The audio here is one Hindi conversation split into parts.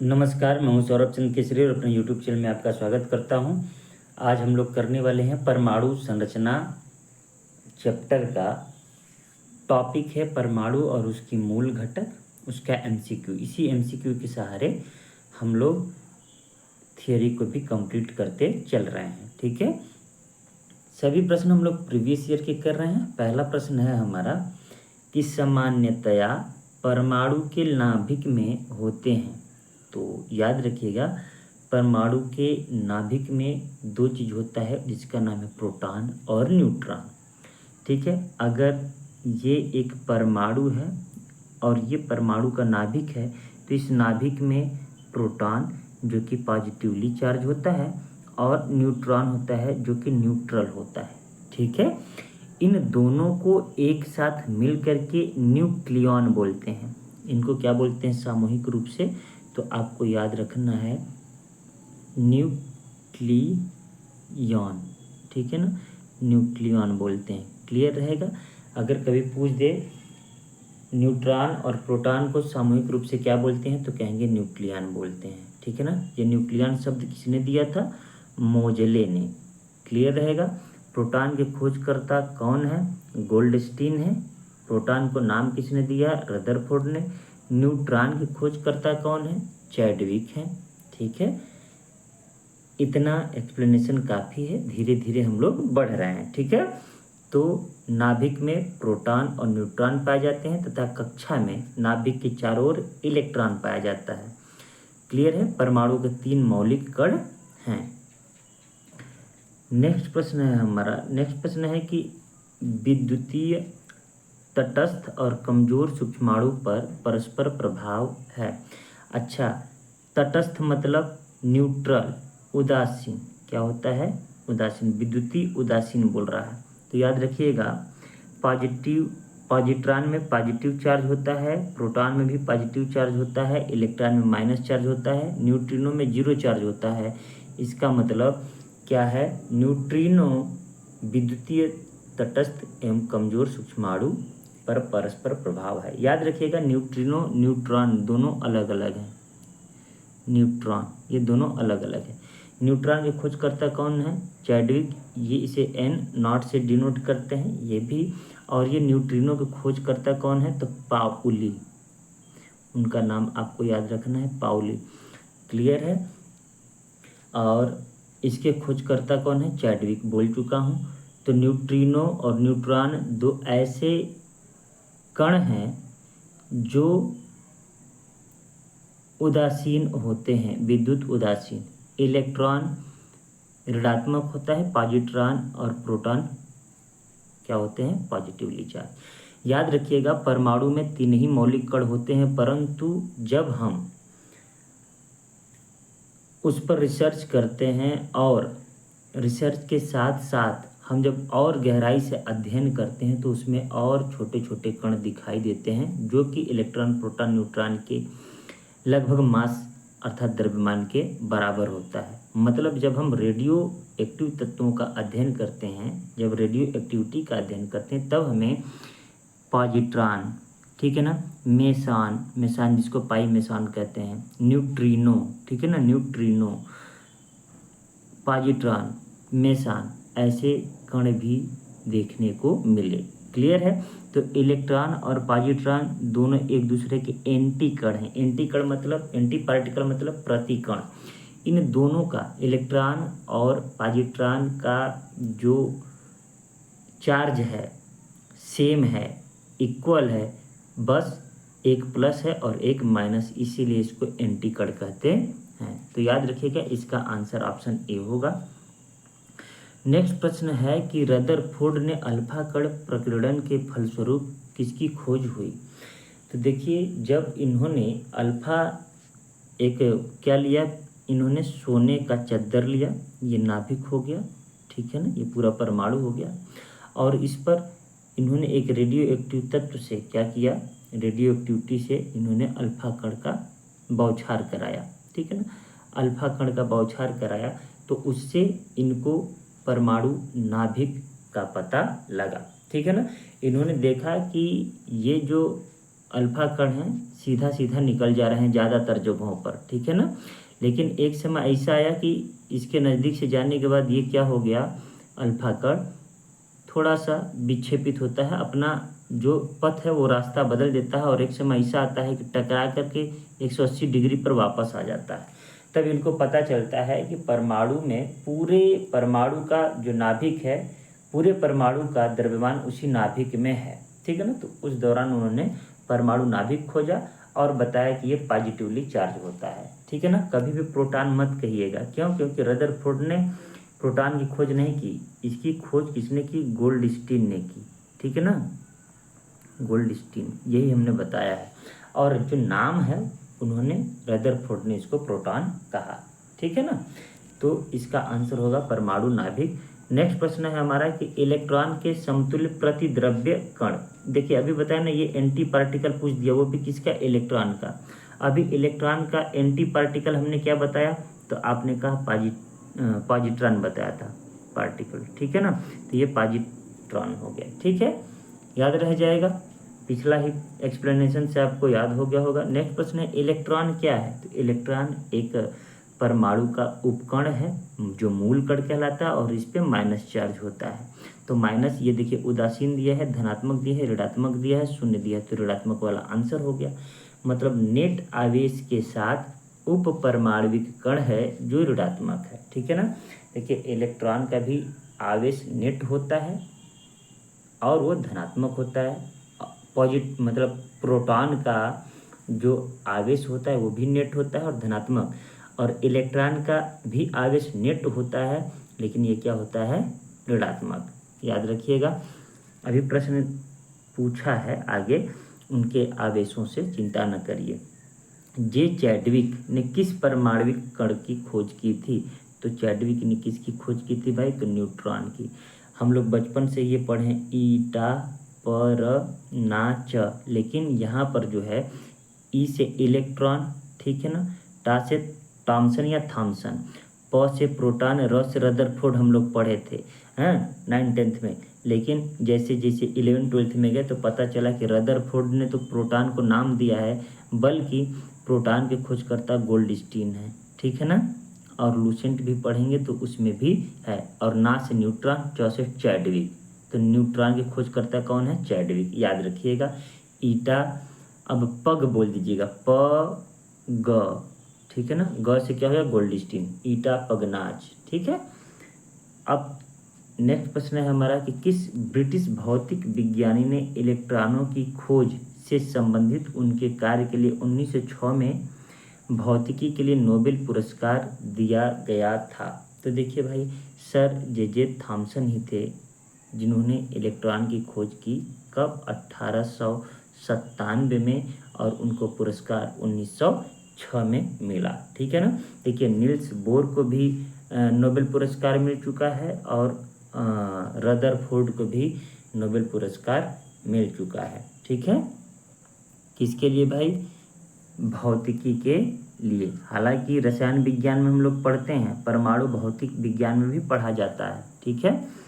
नमस्कार, मैं हूं सौरभ चंद्र केसरी और अपने यूट्यूब चैनल में आपका स्वागत करता हूं। आज हम लोग करने वाले हैं परमाणु संरचना चैप्टर का टॉपिक है परमाणु और उसकी मूल घटक, उसका एमसीक्यू। इसी एमसीक्यू के सहारे हम लोग थियोरी को भी कंप्लीट करते चल रहे हैं। ठीक है, सभी प्रश्न हम लोग प्रीवियस ईयर के कर रहे हैं। पहला प्रश्न है हमारा कि सामान्यतया परमाणु के नाभिक में होते हैं। तो याद रखिएगा, परमाणु के नाभिक में दो चीज़ होता है जिसका नाम है प्रोटॉन और न्यूट्रॉन। ठीक है, अगर ये एक परमाणु है और ये परमाणु का नाभिक है तो इस नाभिक में प्रोटॉन जो कि पॉजिटिवली चार्ज होता है और न्यूट्रॉन होता है जो कि न्यूट्रल होता है। ठीक है, इन दोनों को एक साथ मिल करके न्यूक्लियॉन बोलते हैं। इनको क्या बोलते हैं सामूहिक रूप से? तो आपको याद रखना है न्यूक्लियॉन। ठीक है ना, न्यूक्लियॉन बोलते हैं। क्लियर रहेगा? अगर कभी पूछ दे न्यूट्रॉन और प्रोटॉन को सामूहिक रूप से क्या बोलते हैं तो कहेंगे न्यूक्लियॉन बोलते हैं। ठीक है ना, ये न्यूक्लियॉन शब्द किसने दिया था? मोजले ने। क्लियर रहेगा? प्रोटॉन के खोजकर्ता कौन है? गोल्डस्टीन है। प्रोटॉन को नाम किसने दिया? रदरफोर्ड ने। न्यूट्रॉन के खोजकर्ता कौन है? चैडविक है। ठीक है, इतना एक्सप्लेनेशन काफ़ी है, धीरे धीरे हम लोग बढ़ रहे हैं। ठीक है, तो नाभिक में प्रोटॉन और न्यूट्रॉन पाए जाते हैं तथा कक्षा में नाभिक के चारों ओर इलेक्ट्रॉन पाया जाता है। क्लियर है? परमाणु के 3 मौलिक कण हैं। नेक्स्ट प्रश्न है हमारा, नेक्स्ट प्रश्न है कि विद्युतीय तटस्थ और कमजोर सूक्ष्माणु पर परस्पर प्रभाव है। अच्छा, तटस्थ मतलब न्यूट्रल, उदासीन। क्या होता है? उदासीन। विद्युतीय उदासीन बोल रहा है। तो याद रखिएगा, पॉजिट्रॉन में पॉजिटिव चार्ज होता है, प्रोटॉन में भी पॉजिटिव चार्ज होता है, इलेक्ट्रॉन में माइनस चार्ज होता है, न्यूट्रिनो में जीरो चार्ज होता है। इसका मतलब क्या है? न्यूट्रिनो विद्युतीय तटस्थ एवं कमजोर सूक्ष्माणु पर परस्पर प्रभाव है। याद रखिएगा, न्यूट्रिनो न्यूट्रॉन दोनों अलग अलग हैं। न्यूट्रॉन ये दोनों अलग अलग है। न्यूट्रॉन के खोजकर्ता कौन है? चैडविक। ये इसे n0 से डिनोट करते हैं, ये भी। और ये न्यूट्रिनो के खोजकर्ता कौन है? तो पाउली। उनका नाम आपको याद रखना है, पाउली। क्लियर है? और इसके खोजकर्ता कौन है? चैडविक, बोल चुका हूँ। तो न्यूट्रिनो और न्यूट्रॉन दो ऐसे कण हैं जो उदासीन होते हैं, विद्युत उदासीन। इलेक्ट्रॉन ऋणात्मक होता है, पॉजिट्रॉन और प्रोटॉन क्या होते हैं? Positively charge. याद रखिएगा, परमाणु में 3 ही मौलिक कण होते हैं, परंतु जब हम उस पर रिसर्च करते हैं और रिसर्च के साथ साथ हम जब और गहराई से अध्ययन करते हैं तो उसमें और छोटे छोटे कण दिखाई देते हैं जो कि इलेक्ट्रॉन, प्रोटॉन, न्यूट्रॉन के लगभग मास अर्थात द्रव्यमान के बराबर होता है। मतलब जब हम रेडियो एक्टिव तत्वों का अध्ययन करते हैं, जब रेडियो एक्टिविटी का अध्ययन करते हैं, तब हमें पॉजिट्रॉन, ठीक है ना, मेसॉन, मेसॉन जिसको पाई मेसॉन कहते हैं, न्यूट्रिनो, ठीक है ना, न्यूट्रिनो, पॉजिट्रॉन, मेसॉन, ऐसे कण भी देखने को मिले। क्लियर है? तो इलेक्ट्रॉन और पॉजिट्रॉन दोनों एक दूसरे के एंटी कण हैं। एंटी कण मतलब, एंटी पार्टिकल मतलब प्रतिकण। इन दोनों का, इलेक्ट्रॉन और पॉजिट्रॉन का जो चार्ज है सेम है, इक्वल है, बस एक प्लस है और एक माइनस, इसीलिए इसको एंटी कण कहते हैं। तो याद रखिएगा, इसका आंसर ऑप्शन ए होगा। नेक्स्ट प्रश्न है कि रदरफोर्ड ने अल्फा कण प्रकीर्णन के फलस्वरूप किसकी खोज हुई? तो देखिए, जब इन्होंने अल्फा एक क्या लिया, इन्होंने सोने का चद्दर लिया, ये नाभिक हो गया, ठीक है ना, ये पूरा परमाणु हो गया, और इस पर इन्होंने एक रेडियो एक्टिव तत्व से क्या किया, रेडियो एक्टिविटी से इन्होंने अल्फा कण का बौछार कराया, ठीक है ना, अल्फा कण का बौछार कराया, तो उससे इनको परमाणु नाभिक का पता लगा। ठीक है ना, इन्होंने देखा कि ये जो अल्फा कण हैं सीधा सीधा निकल जा रहे हैं ज़्यादातर जगहों पर, ठीक है ना। लेकिन एक समय ऐसा आया कि इसके नज़दीक से जाने के बाद ये क्या हो गया, अल्फा कण थोड़ा सा विक्षेपित होता है, अपना जो पथ है वो रास्ता बदल देता है और एक समय ऐसा आता है कि टकरा करके 180 डिग्री पर वापस आ जाता है। तब इनको पता चलता है कि परमाणु में, पूरे परमाणु का जो नाभिक है, पूरे परमाणु का द्रव्यमान उसी नाभिक में है, ठीक है ना। तो उस दौरान उन्होंने परमाणु नाभिक खोजा और बताया कि ये पॉजिटिवली चार्ज होता है, ठीक है ना। कभी भी प्रोटॉन मत कहिएगा, क्यों? क्योंकि रदरफोर्ड ने प्रोटॉन की खोज नहीं की, इसकी खोज किसने की? गोल्डस्टीन ने की, ठीक है ना, गोल्डस्टीन, यही हमने बताया है। और जो नाम है उन्होंने, रदरफोर्ड ने इसको प्रोटॉन कहा, ठीक है ना। तो इसका आंसर होगा परमाणु नाभिक। नेक्स्ट प्रश्न है हमारा कि इलेक्ट्रॉन के समतुल्य प्रतिद्रव्य कण। देखिए अभी बताया ना, ये एंटी पार्टिकल पूछ दिया, वो भी किसका? इलेक्ट्रॉन का। अभी इलेक्ट्रॉन का एंटी पार्टिकल हमने क्या बताया? तो आपने कहा पॉजिट्रॉन बताया था, पार्टिकल, ठीक है ना। तो ये पॉजिट्रॉन हो गया, ठीक है, याद रह जाएगा, पिछला ही एक्सप्लेनेशन से आपको याद हो गया होगा। नेक्स्ट प्रश्न है इलेक्ट्रॉन क्या है? तो इलेक्ट्रॉन एक परमाणु का उपकण है जो मूल कण कहलाता है और इस पे माइनस चार्ज होता है। तो माइनस, ये देखिए उदासीन दिया है, धनात्मक दिया है, ऋणात्मक दिया है, शून्य दिया है, तो ऋणात्मक वाला आंसर हो गया। मतलब नेट आवेश के साथ उप परमाणविक कण है जो ऋणात्मक है, ठीक है ना। देखिए इलेक्ट्रॉन का भी आवेश नेट होता है और वो धनात्मक होता है। मतलब प्रोटॉन का जो आवेश होता है वो भी नेट होता है और धनात्मक, और इलेक्ट्रॉन का भी आवेश नेट होता है, लेकिन ये क्या होता है? ऋणात्मक, याद रखिएगा। अभी प्रश्न पूछा है आगे, उनके आवेशों से चिंता न करिए। जे चैडविक ने किस परमाणविक कण की खोज की थी? तो चैडविक ने किसकी खोज की थी भाई? तो न्यूट्रॉन की। हम लोग बचपन से ये पढ़े ईटा पर ना च, लेकिन यहाँ पर जो है ई से इलेक्ट्रॉन, ठीक है ना, टा से टॉमसन या थॉमसन, प से प्रोटॉन, र से रदरफोर्ड हम लोग पढ़े थे, हैं, 9th-10th में। लेकिन जैसे जैसे 11th-12th में गए तो पता चला कि रदरफोर्ड ने तो प्रोटॉन को नाम दिया है, बल्कि प्रोटॉन के खोजकर्ता गोल्डस्टीन है, ठीक है ना। और लूसेंट भी पढ़ेंगे तो उसमें भी है। और ना से न्यूट्रॉन, च से चैडविक, तो न्यूट्रॉन के खोजकर्ता कौन है? चैडविक, याद रखिएगा। ईटा, अब पग बोल दीजिएगा, प ग, ठीक है ना, ग से क्या हो गया? गोल्डस्टीन, ईटा पगनाज, ठीक है। अब नेक्स्ट प्रश्न है हमारा कि किस ब्रिटिश भौतिक विज्ञानी ने इलेक्ट्रॉनों की खोज से संबंधित उनके कार्य के लिए 1906 में भौतिकी के लिए नोबेल पुरस्कार दिया गया था? तो देखिए भाई, सर जे थॉमसन ही थे जिन्होंने इलेक्ट्रॉन की खोज की। कब? 1897 में, और उनको पुरस्कार 1906 में मिला, ठीक है ना। देखिए नील्स बोर को भी नोबेल पुरस्कार मिल चुका है और रदरफोर्ड को भी नोबेल पुरस्कार मिल चुका है, ठीक है। किसके लिए भाई? भौतिकी के लिए। हालांकि रसायन विज्ञान में हम लोग पढ़ते हैं, परमाणु भौतिक विज्ञान में भी पढ़ा जाता है, ठीक है।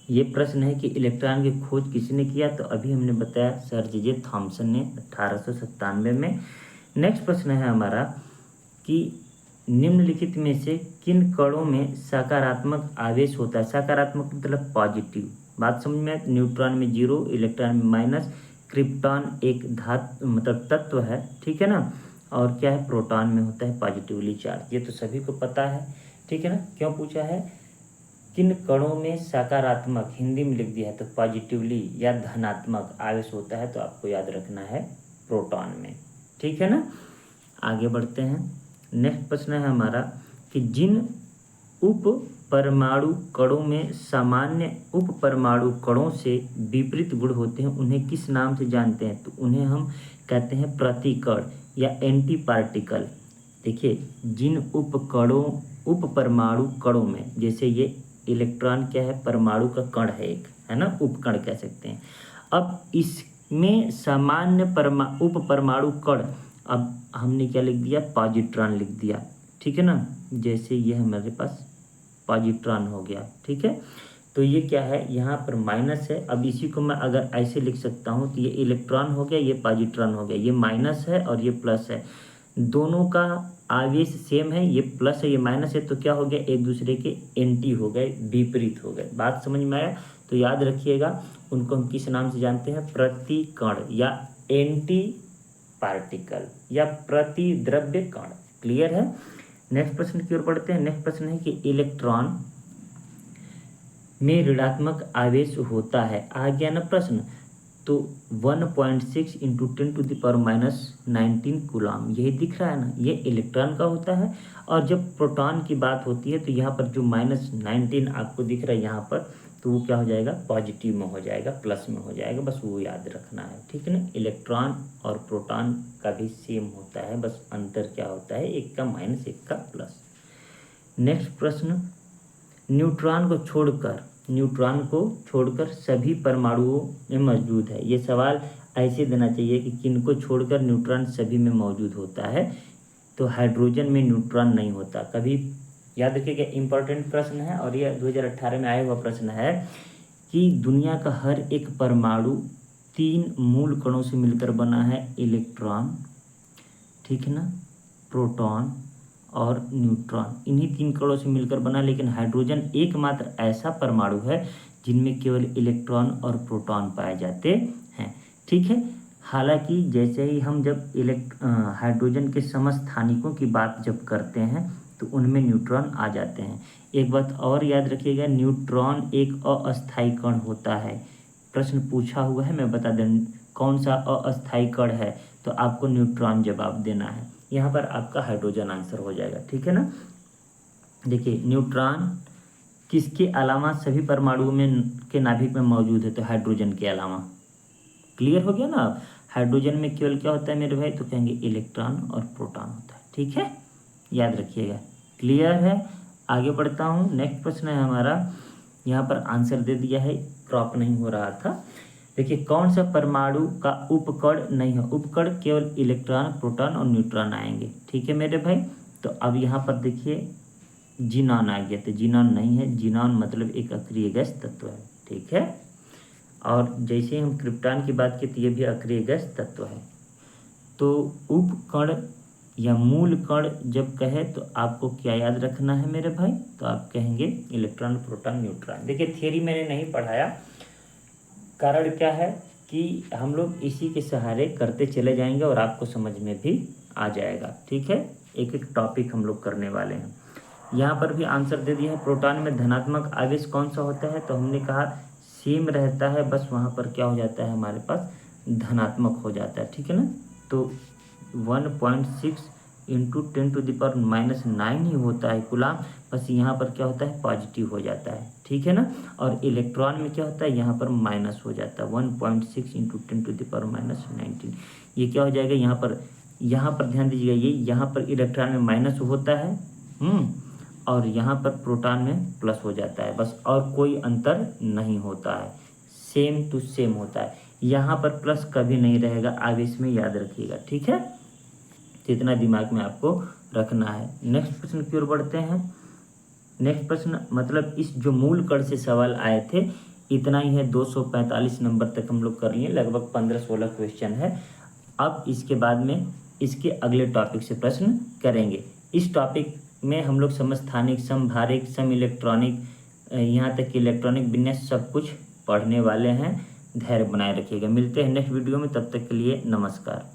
ये प्रश्न है कि इलेक्ट्रॉन की खोज किसने किया? तो अभी हमने बताया सर जे थॉमसन ने 1897 में। नेक्स्ट प्रश्न है हमारा कि निम्नलिखित में से किन कणों में सकारात्मक आवेश होता है? सकारात्मक मतलब पॉजिटिव, बात समझ में। न्यूट्रॉन में 0, इलेक्ट्रॉन में माइनस, क्रिप्टॉन एक धातु मतलब तत्व है, ठीक है ना, और क्या है? प्रोटॉन में होता है पॉजिटिवली चार्ज। ये तो सभी को पता है, ठीक है ना। क्यों पूछा है? किन कणों में सकारात्मक, हिंदी में लिख दिया है तो पॉजिटिवली या धनात्मक आवेश होता है, तो आपको याद रखना है प्रोटॉन में, ठीक है ना। आगे बढ़ते हैं। नेक्स्ट प्रश्न है हमारा कि जिन उप परमाणु कणों में सामान्य उप परमाणु कणों से विपरीत गुण होते हैं उन्हें किस नाम से जानते हैं? तो उन्हें हम कहते हैं प्रतिकण या एंटी पार्टिकल। देखिए जिन उप परमाणु कणों में, जैसे ये इलेक्ट्रॉन क्या है? परमाणु का कण है एक, है ना, उपकण कह सकते हैं। अब इसमें सामान्य उप परमाणु कण, अब हमने क्या लिख दिया? पॉजिट्रॉन लिख दिया, ठीक है ना। जैसे ये हमारे पास पॉजिट्रॉन हो गया, ठीक है। तो ये क्या है, यहाँ पर माइनस है। अब इसी को मैं अगर ऐसे लिख सकता हूँ तो ये इलेक्ट्रॉन हो गया, ये पॉजिट्रॉन हो गया, ये माइनस है और ये प्लस है, दोनों का आवेश सेम है, ये प्लस है ये माइनस है, तो क्या हो गया, एक दूसरे के एंटी हो गए, विपरीत हो गए। बात समझ में आया? तो याद रखिएगा, उनको हम किस नाम से जानते हैं, प्रतिकण या एंटी पार्टिकल या प्रतिद्रव्य कण। क्लियर है? नेक्स्ट प्रश्न की ओर बढ़ते हैं। नेक्स्ट प्रश्न है कि इलेक्ट्रॉन में ऋणात्मक आवेश होता है, आ गया ना प्रश्न, तो 1.6 इंटू 10⁻⁻19 कूलाम, यही दिख रहा है ना, ये इलेक्ट्रॉन का होता है। और जब प्रोटॉन की बात होती है तो यहाँ पर जो -19 आपको दिख रहा है यहाँ पर, तो वो क्या हो जाएगा, पॉजिटिव में हो जाएगा, प्लस में हो जाएगा, बस वो याद रखना है, ठीक है ना। इलेक्ट्रॉन और प्रोटॉन का भी सेम होता है, बस अंतर क्या होता है, एक का माइनस एक का प्लस। नेक्स्ट प्रश्न, न्यूट्रॉन को छोड़कर सभी परमाणुओं में मौजूद है। ये सवाल ऐसे देना चाहिए कि किनको छोड़कर न्यूट्रॉन सभी में मौजूद होता है, तो हाइड्रोजन में न्यूट्रॉन नहीं होता कभी। याद रखिएगा, इंपॉर्टेंट प्रश्न है और ये 2018 में आया हुआ प्रश्न है कि दुनिया का हर एक परमाणु 3 मूल कणों से मिलकर बना है, इलेक्ट्रॉन, ठीक है ना, प्रोटॉन और न्यूट्रॉन, इन्हीं 3 कणों से मिलकर बना। लेकिन हाइड्रोजन एकमात्र ऐसा परमाणु है जिनमें केवल इलेक्ट्रॉन और प्रोटॉन पाए जाते हैं, ठीक है। हालांकि जैसे ही हम जब हाइड्रोजन के समस्थानिकों की बात जब करते हैं तो उनमें न्यूट्रॉन आ जाते हैं। एक बात और याद रखिएगा, न्यूट्रॉन एक अस्थायी कण होता है। प्रश्न पूछा हुआ है, मैं बता दें कौन सा अस्थायी कण है, तो आपको न्यूट्रॉन जवाब देना है। यहाँ पर आपका हाइड्रोजन आंसर हो जाएगा, ठीक है ना। देखिए, न्यूट्रॉन किसके अलावा सभी परमाणुओं में के नाभिक में मौजूद है, तो हाइड्रोजन के अलावा। क्लियर हो गया ना। हाइड्रोजन में केवल क्या होता है मेरे भाई, तो कहेंगे इलेक्ट्रॉन और प्रोटॉन होता है, ठीक है, याद रखिएगा। क्लियर है? आगे बढ़ता हूँ। नेक्स्ट प्रश्न है हमारा, यहाँ पर आंसर दे दिया है, क्रॉप नहीं हो रहा था। देखिए, कौन सा परमाणु का उपकण नहीं है, उपकण केवल इलेक्ट्रॉन, प्रोटॉन और न्यूट्रॉन आएंगे, ठीक है मेरे भाई। तो अब यहाँ पर देखिए जीनॉन आ गया, तो जीनॉन नहीं है, जीनॉन मतलब एक अक्रिय गैस तत्व है, ठीक है। और जैसे हम क्रिप्टॉन की बात की तो ये भी अक्रिय गैस तत्व है। तो उपकण या मूल कण जब कहे तो आपको क्या याद रखना है मेरे भाई, तो आप कहेंगे इलेक्ट्रॉन, प्रोटॉन, न्यूट्रॉन। देखिए, थियरी मैंने नहीं पढ़ाया, कारण क्या है कि हम लोग इसी के सहारे करते चले जाएंगे और आपको समझ में भी आ जाएगा, ठीक है। एक एक टॉपिक हम लोग करने वाले हैं। यहाँ पर भी आंसर दे दिया है, प्रोटॉन में धनात्मक आवेश कौन सा होता है, तो हमने कहा सेम रहता है, बस वहाँ पर क्या हो जाता है हमारे पास, धनात्मक हो जाता है, ठीक है ना। तो 1.6 इंटू 10⁻⁹ ही होता है कूलाम, बस यहाँ पर क्या होता है, पॉजिटिव हो जाता है, ठीक है ना। और इलेक्ट्रॉन में क्या होता है, यहाँ पर माइनस हो जाता है, 1.6 इंटू 10⁻⁹ ये क्या हो जाएगा, यहाँ पर ध्यान दीजिएगा, ये यहाँ पर इलेक्ट्रॉन में माइनस होता है, और यहाँ पर प्रोटॉन में प्लस हो जाता है, बस, और कोई अंतर नहीं होता है, सेम टू सेम होता है। यहाँ पर प्लस कभी नहीं रहेगा आवेश में, याद रखिएगा, ठीक है। तो इतना दिमाग में आपको रखना है। नेक्स्ट प्रश्न की ओर बढ़ते हैं। नेक्स्ट प्रश्न मतलब इस जो मूल कण से सवाल आए थे इतना ही है, 245 नंबर तक हम लोग कर लिए, लगभग 15-16 क्वेश्चन है। अब इसके बाद में इसके अगले टॉपिक से प्रश्न करेंगे। इस टॉपिक में हम लोग समस्थानिक, समभारिक, सम इलेक्ट्रॉनिक, यहाँ तक कि इलेक्ट्रॉनिक विन्यास सब कुछ पढ़ने वाले हैं। धैर्य बनाए रखिएगा। मिलते हैं नेक्स्ट वीडियो में, तब तक के लिए नमस्कार।